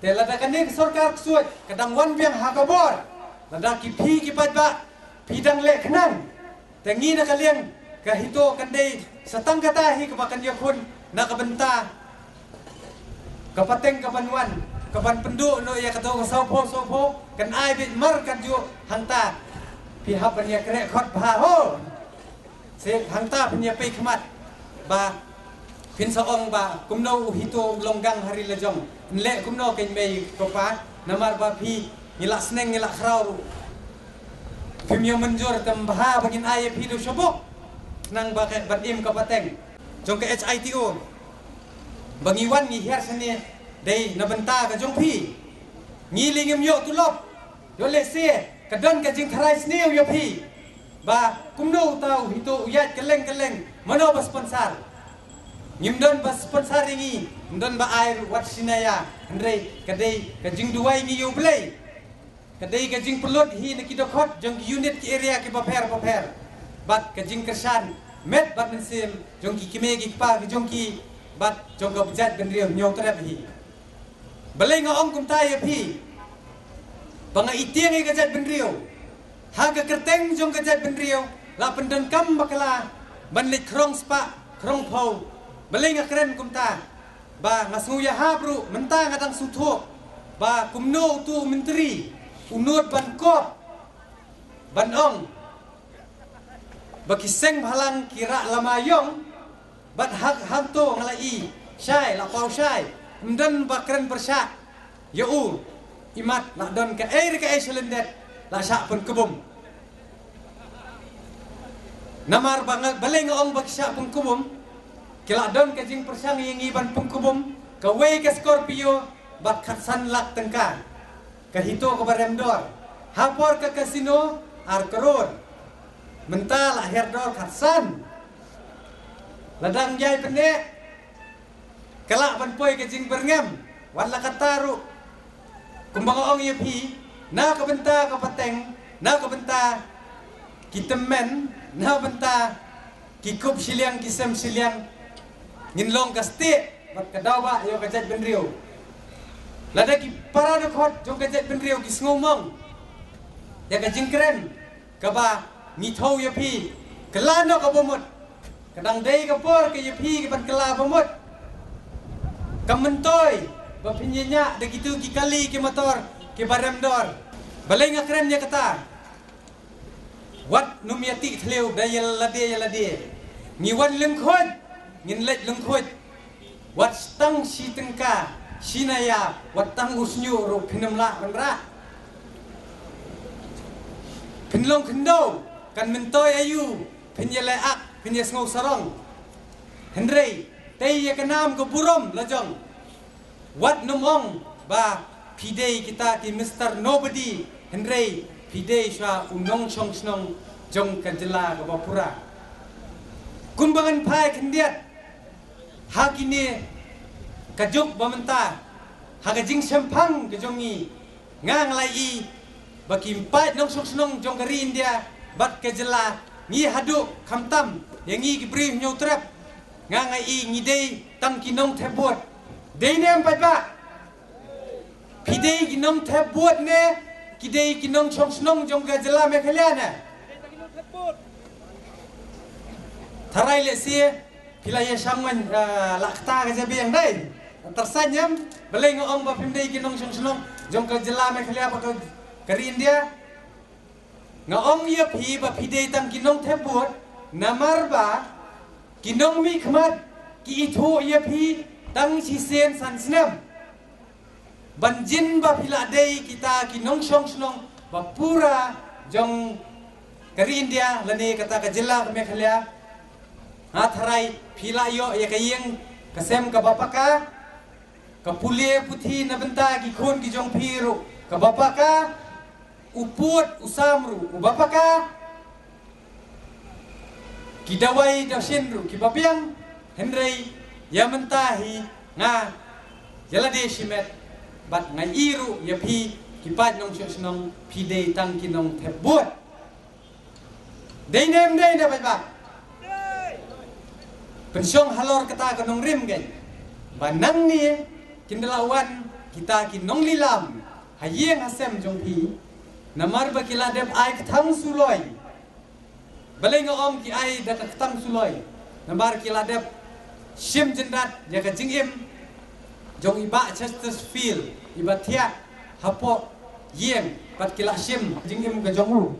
te la da kanik sarkar suat kadang wan biang hakabor la da ki phi ki patba pidang le khnang tengi na kaliang kahito kandai satang kata hi kabakan yakun na kabenta kapateng kabanwan kaban pendu no ya kato sopo kan ai bit mar kan ju hanta pihak ban ya kre khot bha ho se hanta punya pe khmat ba pin saong ba kumno hito longgang hari lejong le kumno ken mei kopa namar ba phi ngila sneng ngila khrau Pimyo menjur tambah bagin ayah hidup syabuk nang bakai badim kapateng jong ke HITO bangiwan ngihir seni day nabenta ka jong pi ngilingim yo tulop yo lese kadon ka jing tharai sneu yo pi ba kumno tau hito uyat keleng mano ba sponsor ngimdon ba sponsor ringi ndon ba air wat sinaya andre kadai ka jing duai ngi yo play kadai ka jing pelot hi nak kidokot jong unit ki area ki paper bat ka jing kersan met bat mensim jong ki kimegi pa ki jong ki bat jong ka bejat ben riau nyong trap hi balai nga ong kum tai phi banga itiang ka jat ben riau ha ka kerteng jong ka jat ben riau la pendon kam bakala ban lik krong spa krong phau balai nga kren kum ta ba ngasnguya habru menta ngadang sutho ba kumno tu menteri unut ban kop ban ong bakiseng bhalang kira lamayong bat hak hanto ngalai syai la pau syai mden bakren persyak yo imat la don ka air ka selendet la syak pun kebum namar bangat baleng ong bakisyak pun kebum kila don ka jing persang yang iban pun kebum ka we ka Scorpio bat khatsan lak tengka kahito ke baremdor hapor ke kasino ar keror mental akhir dor khatsan ladang jai pendek kelak banpoi ke jing berngam wala kataru kumbang ong yepi na kabenta kapateng na kabenta kitemen na benta kikup siliang kisem siliang nginlong kasti bat kadaw ba yo kajat benriu lada ki parada khot jong kajat benriu ki ngomong ya ka jingkren ka ba ngithau ya phi kelano ka bomot kadang dei ka por ke ya phi ki ban kela bomot kamentoy ba pinyanya de gitu ki kali ki motor ki baremdor balai ngakren ya kata wat numiati thleu dayal lade ngiwan lengkhot ngin let lengkhot wat stang si tengka sinaya wat tang usnyu ro phinamla manra phinlong khndo kan mentoy ayu phinyele ak phinyes ngau sarong henry tei ya kanam ko burom lajong wat numong ba pidei kita ki Mr. Nobody henry pidei sha unong chong snong jong kanjela ka bapura kumbangan pai kendiat hakini kajuk bamenta hagajing sempang kejongi ngang lai baki empat nong sok snong jong kari India bat kajela ngi hadu khamtam yangi ki brief nyutrap ngang ai ngidei tang kinong thebot deinem pat ba pidei kinong thep buat ne kidei kinong chong snong jong ka jela Meghalaya ne tharai le si pilaya sangman lakta ka jabi yang dai tersanyam belai ngong ba pidei kinong chong snong jong ka jela Meghalaya pa ka India ngong ye phi ba pidei tang kinong thep buat namar ba kinong mi khmat ki ithu ye phi tang si sen san sinem banjin ba pila dei kita kinong shong snong ba pura jong kari India lani kata ka jela Meghalaya hatharai pila yo ye kayeng kasem ka bapaka ka pule puthi na benta ki khon ki jong phiru ka bapaka uput usamru ubapaka kidawai dasenru ki bapiang henrei ya mentahi nga jala de shimet bat ngai iru ya phi kipat nong chok snong phi de tang kinong thep buat dei nem dei na ba pensyong halor kata kanong rim gen banang ni kindalawan kita kinong lilam hayeng hasem jong phi namar ba kila dep ai thang suloi balai ngom ki ai da thang suloi namar kila dep shim jendat ya ka jingim jong iba Chesterfield iba thia hapo yeng pat kila shim jingim ka jongu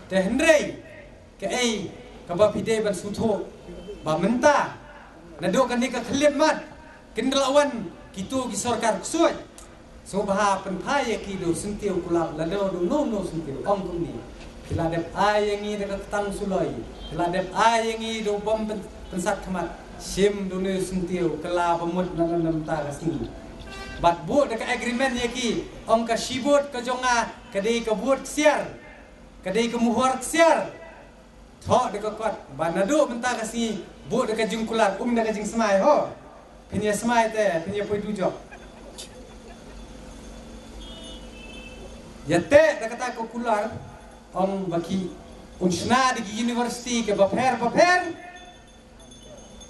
te hendrei ke ai ka ba pide ban sutho ba menta nado kan ni ka khlip mat kindalawan kitu ki sarkar ksoi so bah pen phai ki do sentiu kulap lado do no sentiu ong kum ni kila dep ai yang i da tang suloi kila dep ai yang i do bom pensat khamat sim dunia sentiu kela pemut nanam ta kasini bat buat dekat agreement ye ki ong ka shibut ka jonga kadai ka buat siar kadai ka muhor siar thok dekat kwat banado menta kasini buat dekat jungkulat dekat jing semai ho pinya semai te pinya poi dujok yate dekat ko kular ong baki unsna di university ke baper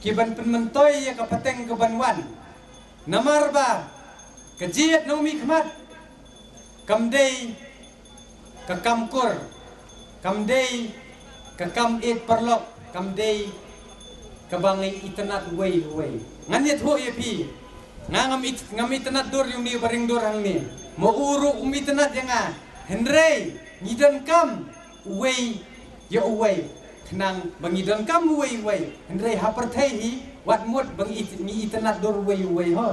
kiban penmentoy ya kapateng kebanwan namar ba kajiat nomi khmat kamdei kakamkur kamdei kakam it perlok kamdei kabangai itanat way nganyet ho ye pi ngam itanat dur yung ni baring dur hang ni mo uru itanat yang henrei ngidan kam way ya way nang bangidon kam way hendrei haperthai hi wat mut bang mi itanat dor way ho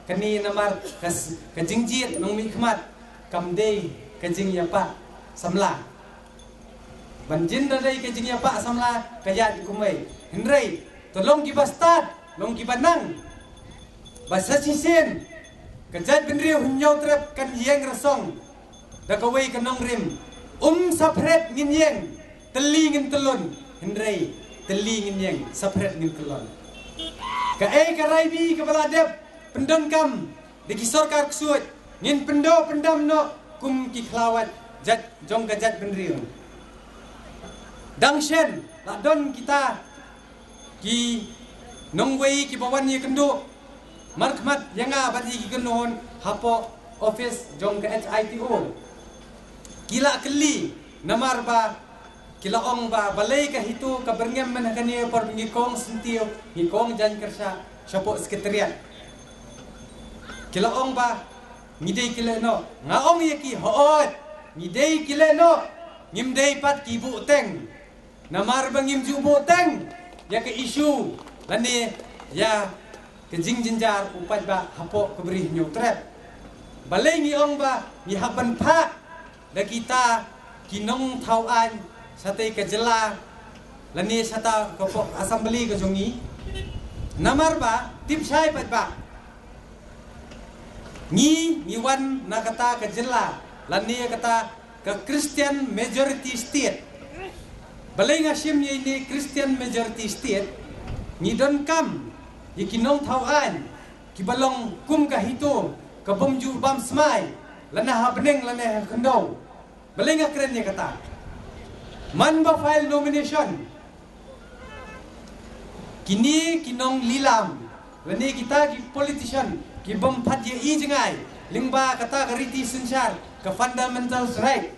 kani namar kas kajingjit nong mi khmat kamdei kajing ya pa samla banjin dai kajing ya pa samla kayat kumai hendrei tolong ki bastad long ki banang basa sisen kajat benriu hunyau trap kan yeng rasong da kawai kanong rim sapret ngin yeng telingin telun hendrei telingin yang sapret ngin kelon ka karai bi kepala dep pendon kam de kisorkar ksut ngin pendam no kum ki khlawat jat jong gajat benriu dangshen la don kita ki nongwei ki bawan ye kendo markhmat yanga bati ki kenon hapo office jong ka HITO kila keli namar ba kila ong ba balai ka hitu ka berngem man kani por ngikong sentiu ngikong jan kersa sapo sekretariat kila ong ba ngidei kila no ngaong ye ki hoot ngidei kila no ngimdei pat ki bu teng namar ba ngim ju bu teng ya ke isu lani ya ke jing jinjar upat ba hapo kebri nyu trap balai ngiong ba ngi haban pha da kita kinong tauan sate kejela lani sata kopok assembly ke jongi namar ba tip sai pat ba ni wan na kata kejela lani kata ke Christian majority state balai ngasim ye ni Christian majority state ni don kam ikinong tauan kibalong kum ka hito ka bomju bam smai lana habneng lana kendo balai ngakren ye kata man ba file nomination kini kinong lilam lani kita ki politician ki bom phat ye i jengai lingba kata kariti sensyar ke fundamental right,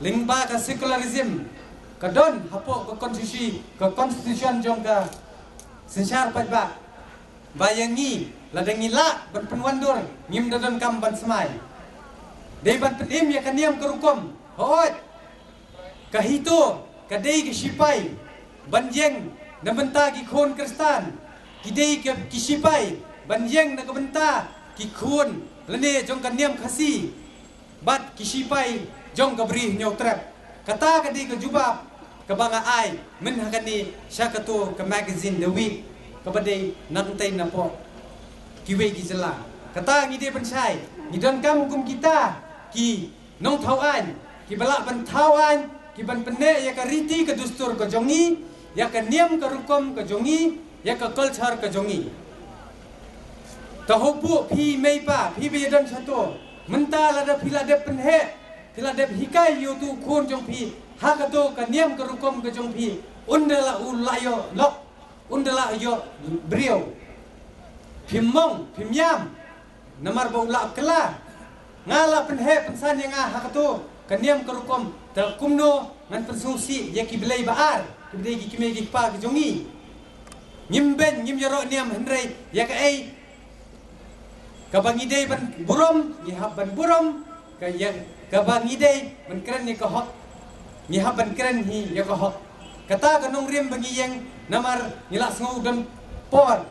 lingba ke secularism, ke don hapok ke konstitusi jong ke sensyar pajba, bayangi ladangi la ban penwandur ngim dadan kam ban semai, dei ban penim ya kaniam kerukom, hoot, kahito, kadei ke sipai, banjeng na benta ki khon Kristan, kidei ke kisipai, banjeng na kabenta ki khon lene jong kaniam khasi, bat kisipai jong kabri nyau trap, kata kadei ke jubab ke banga ai men hakani syakatu ke magazine The Week ke badai nantai napo kiwe ki jela, kata ngide pensai ngidon kam hukum kita ki nong tauan ki balak ban tauan ki ban pene ya ka riti ke dustur ke jongi ya ka niam ke rukom ke jongi ya ka culture ke jongi tahopu phi mei pa phi be dan satu menta lada phila de penhe phila de hikai yu tu khon jong phi ha ka to ka niam ke rukom ke jong phi undala ulayo lok undala yo brio phimong phimyam namar ba ula kala ngala penhe pensan yang ha ka to ka niam ke rukom ta kumno ngan pensungsi ya ki belai baar ki belai ki kime ki pa ki jongi nyimben nyim yaro niam hendrei ya ka ai ka bangidei ban burom ni hab ban burom ka ya ka bangidei ban keren ni ka hok ni hab ban keren hi ya ka hok kata ka nong riem bangi yang namar nila sngu dan por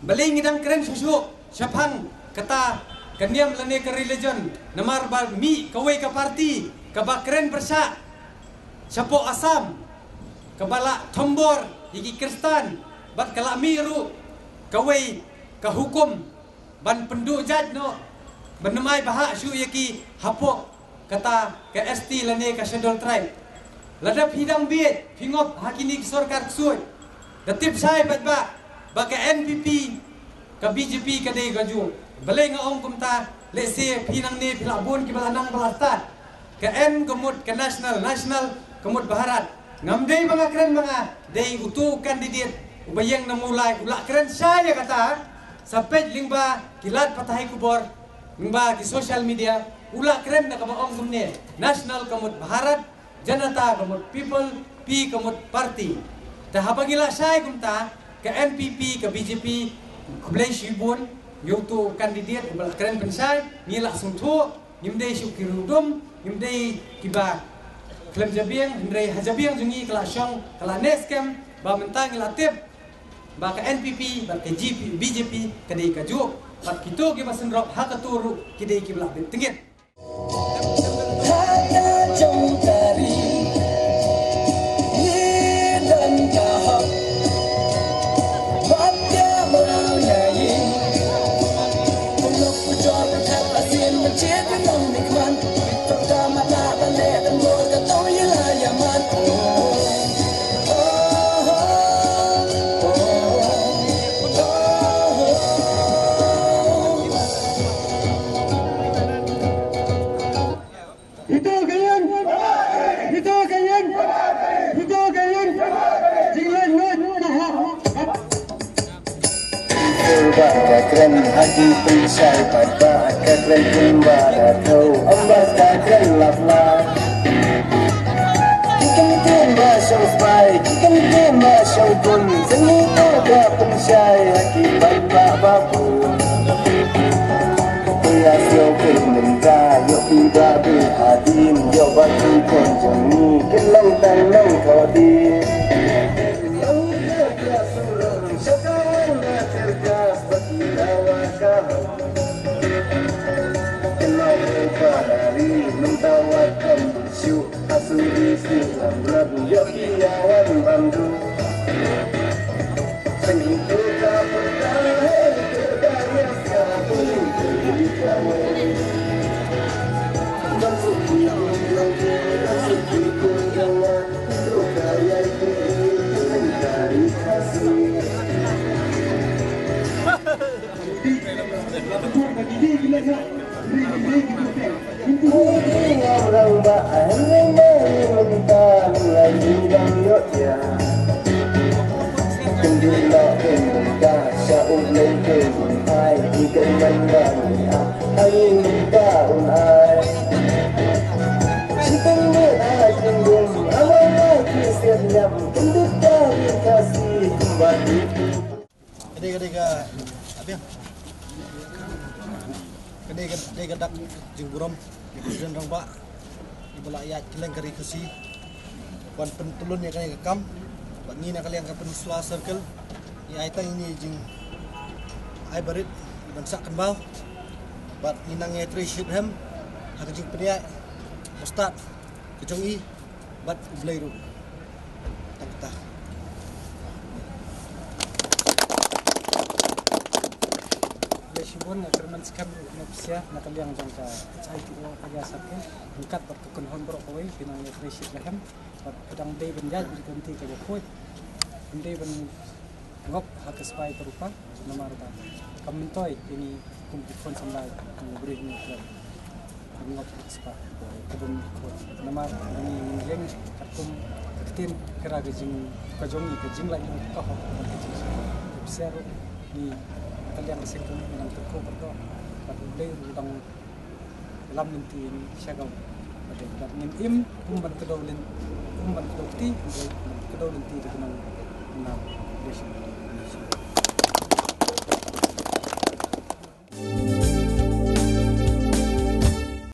belai ngidang keren susu syapang kata kaniam lane ke religion namar ba mi kawai ka parti ka ba keren persa sapo asam kabala tombor iki Kristen bat kala miru kawai ka hukum ban penduk jaj no benemai bahak syu yaki hapok kata ke ST lane ka schedule tribe ladap hidang biet pingop hakini sorkar ksui datip sai bat ba ka NPP ka BJP ka dei gaju balai ngaong kumta lese pinang ni pilabun ki balanang balastat ke N kemut ke national kemut baharat ngamdei mga keren mga dei utu kandidat ubayang namulai ulak keren saya kata sampai lingba kilat patahai kubor lingba ki social media ulak keren na kabaong kumne national kemut baharat janata kemut people pi kemut party tahabagila saya kumta ke NPP ke BJP kublai shibun yutu kandidat ulak keren pensai nilak sungtu nimdei syukirudum nimdei kiba klem jabiang hendrei hajabiang jungi kala syong kala neskem ba mentang latip ba ka NPP ba ka BJP kadai kaju ba kito ki basendrop ha katuru kidai ki belak tengit hata jong dari dan kahap batya melayai untuk pujar tak asin mencet nang nikman pertama tak balik dan boga tau yela yaman keren hati pensai pada keren kembara kau ambas keren lapla kikan temba show spy kikan temba show pun seni ada pensai hati pada babu ya show kembara yo tidak berhadim yo batu konjoni kelang tanang kau di mentawakkan syuk asuri silam rabu yakiawan bandu senghitu tak bertahan berdaya sekapun terikawan masuk di kunjungan rukaya ini mencari kasih orang bahan mentang lagi dan yotya kendila kemudah syauk leke hai ikan mandang angin daun hai Cipeng menai tinggum Amanah kisir nyam Kenduk dari kasih kembali Kadai apa yang? Kadai gadak jengburom di presiden rangba di bala ayat kileng kari kasi wan pentulun ya kali kekam buat ni nak kali yang Peninsula Circle ni aitang ini jing ai barit dan sak kembal buat ninang ya triship hem hak jing peniak ustad kejong i buat ublai ru tak Sibon kerman skam nopsia nakaliang jangka cai tiro agasake angkat bat kekonhon bro koi pinang refresh lahem bat pedang day benjaj berganti ke jokoi day ben ngop hak spai berupa nomor ba kamintoi ini kumpul sampai beri ni ngop spa kebun nomor ini yang katum ketin kera gejing kajongi gejing lai ko ho bisa di kalian sektor yang terko berdo pada mulai udang dalam nanti syagam pada dan im kumban kedolin kumban kedokti kedolin ti dengan enam desa